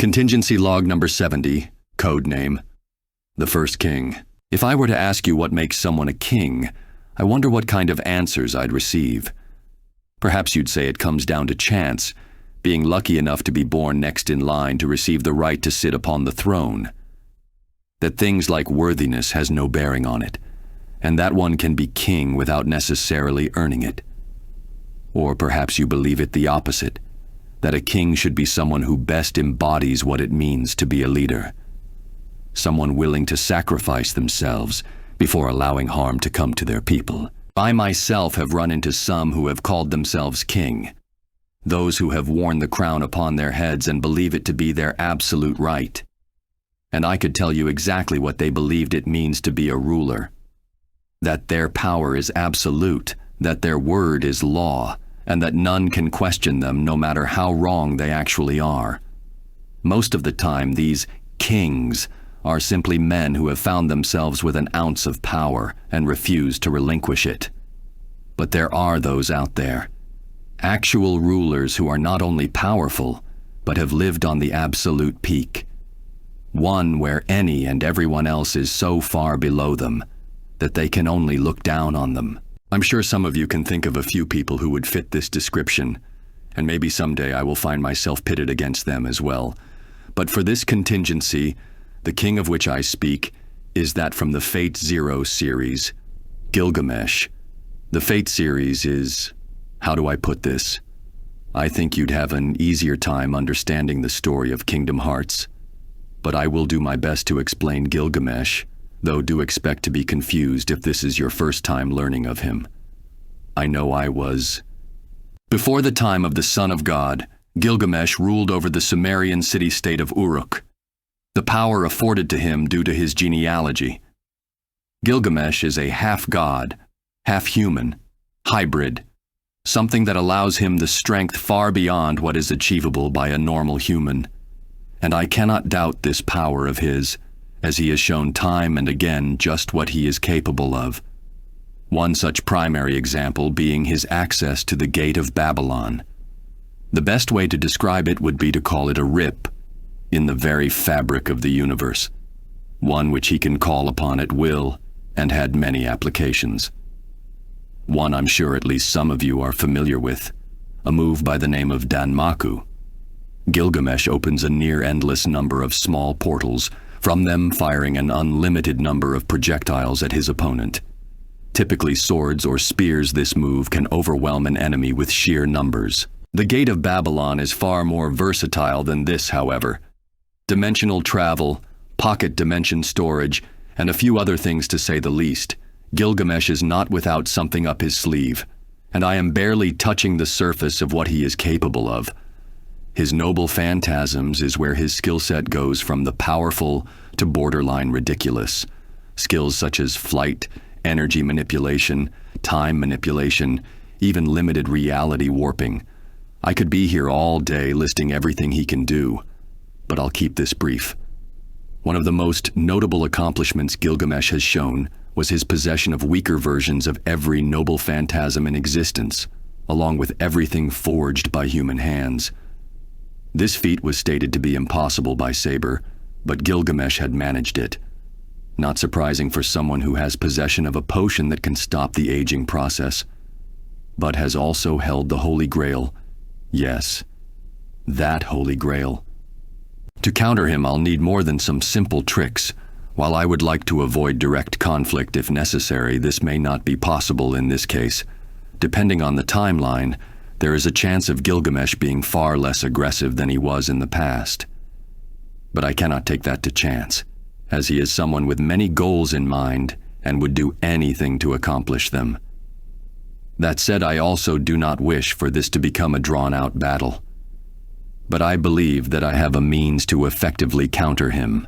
Contingency log number 70, code name, the first king. If I were to ask you what makes someone a king, I wonder what kind of answers I'd receive. Perhaps you'd say it comes down to chance, being lucky enough to be born next in line to receive the right to sit upon the throne. That things like worthiness has no bearing on it, and that one can be king without necessarily earning it. Or perhaps you believe it the opposite, that a king should be someone who best embodies what it means to be a leader. Someone willing to sacrifice themselves before allowing harm to come to their people. I myself have run into some who have called themselves king, those who have worn the crown upon their heads and believe it to be their absolute right. And I could tell you exactly what they believed it means to be a ruler. That their power is absolute, that their word is law, and that none can question them no matter how wrong they actually are. Most of the time, these kings are simply men who have found themselves with an ounce of power and refuse to relinquish it. But there are those out there, actual rulers who are not only powerful, but have lived on the absolute peak. One where any and everyone else is so far below them that they can only look down on them. I'm sure some of you can think of a few people who would fit this description, and maybe someday I will find myself pitted against them as well. But for this contingency, the king of which I speak is that from the Fate Zero series, Gilgamesh. The Fate series is, how do I put this? I think you'd have an easier time understanding the story of Kingdom Hearts. But I will do my best to explain Gilgamesh, though do expect to be confused if this is your first time learning of him. I know I was. Before the time of the Son of God, Gilgamesh ruled over the Sumerian city-state of Uruk, the power afforded to him due to his genealogy. Gilgamesh is a half-god, half-human, hybrid, something that allows him the strength far beyond what is achievable by a normal human. And I cannot doubt this power of his, as he has shown time and again just what he is capable of. One such primary example being his access to the Gate of Babylon. The best way to describe it would be to call it a rip in the very fabric of the universe, one which he can call upon at will and had many applications. One I'm sure at least some of you are familiar with, a move by the name of Danmaku. Gilgamesh opens a near-endless number of small portals, from them firing an unlimited number of projectiles at his opponent. Typically swords or spears, this move can overwhelm an enemy with sheer numbers. The Gate of Babylon is far more versatile than this, however. Dimensional travel, pocket dimension storage, and a few other things to say the least, Gilgamesh is not without something up his sleeve, and I am barely touching the surface of what he is capable of. His noble phantasms is where his skill set goes from the powerful to borderline ridiculous. Skills such as flight, energy manipulation, time manipulation, even limited reality warping. I could be here all day listing everything he can do, but I'll keep this brief. One of the most notable accomplishments Gilgamesh has shown was his possession of weaker versions of every noble phantasm in existence, along with everything forged by human hands. This feat was stated to be impossible by Saber, but Gilgamesh had managed it. Not surprising for someone who has possession of a potion that can stop the aging process, but has also held the Holy Grail. Yes, that Holy Grail. To counter him, I'll need more than some simple tricks. While I would like to avoid direct conflict if necessary, this may not be possible in this case. Depending on the timeline, there is a chance of Gilgamesh being far less aggressive than he was in the past. But I cannot take that to chance, as he is someone with many goals in mind and would do anything to accomplish them. That said, I also do not wish for this to become a drawn-out battle. But I believe that I have a means to effectively counter him.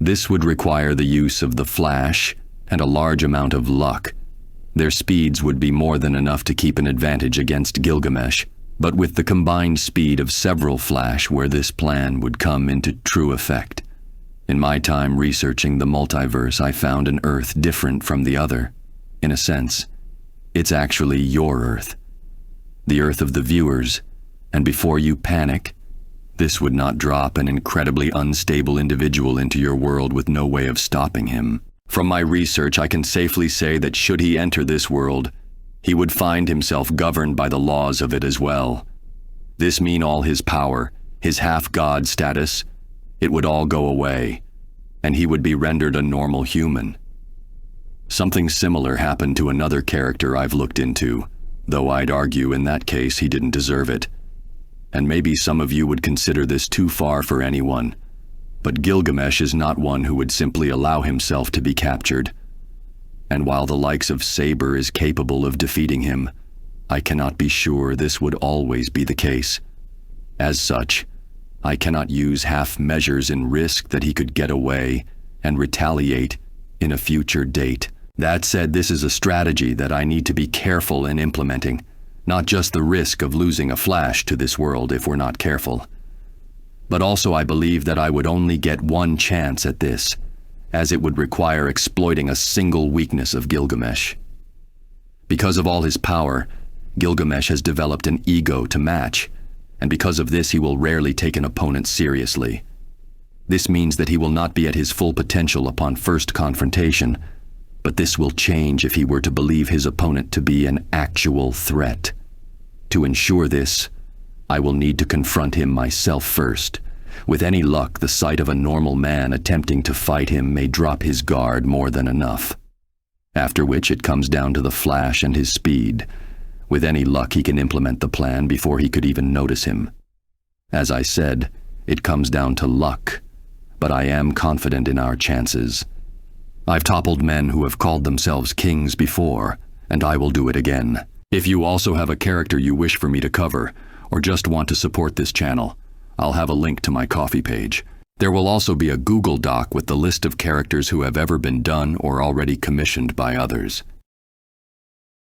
This would require the use of the Flash and a large amount of luck. Their speeds would be more than enough to keep an advantage against Gilgamesh, but with the combined speed of several Flash where this plan would come into true effect. In my time researching the multiverse, I found an Earth different from the other. In a sense, it's actually your Earth. The Earth of the viewers, and before you panic, This would not drop an incredibly unstable individual into your world with no way of stopping him. From my research, I can safely say that should he enter this world, he would find himself governed by the laws of it as well. This means all his power, his half-god status, it would all go away, and he would be rendered a normal human. Something similar happened to another character I've looked into, though I'd argue in that case he didn't deserve it. And maybe some of you would consider this too far for anyone, but Gilgamesh is not one who would simply allow himself to be captured. And while the likes of Saber is capable of defeating him, I cannot be sure this would always be the case. As such, I cannot use half measures and risk that he could get away and retaliate in a future date. That said, this is a strategy that I need to be careful in implementing, not just the risk of losing a Flash to this world if we're not careful. But also I believe that I would only get one chance at this, as it would require exploiting a single weakness of Gilgamesh. Because of all his power, Gilgamesh has developed an ego to match, and because of this he will rarely take an opponent seriously. This means that he will not be at his full potential upon first confrontation, but this will change if he were to believe his opponent to be an actual threat. To ensure this, I will need to confront him myself first. With any luck, the sight of a normal man attempting to fight him may drop his guard more than enough. After which it comes down to the Flash and his speed. With any luck, he can implement the plan before he could even notice him. As I said, it comes down to luck, but I am confident in our chances. I've toppled men who have called themselves kings before, and I will do it again. If you also have a character you wish for me to cover, or just want to support this channel, I'll have a link to my Ko-fi page. There will also be a Google Doc with the list of characters who have ever been done or already commissioned by others.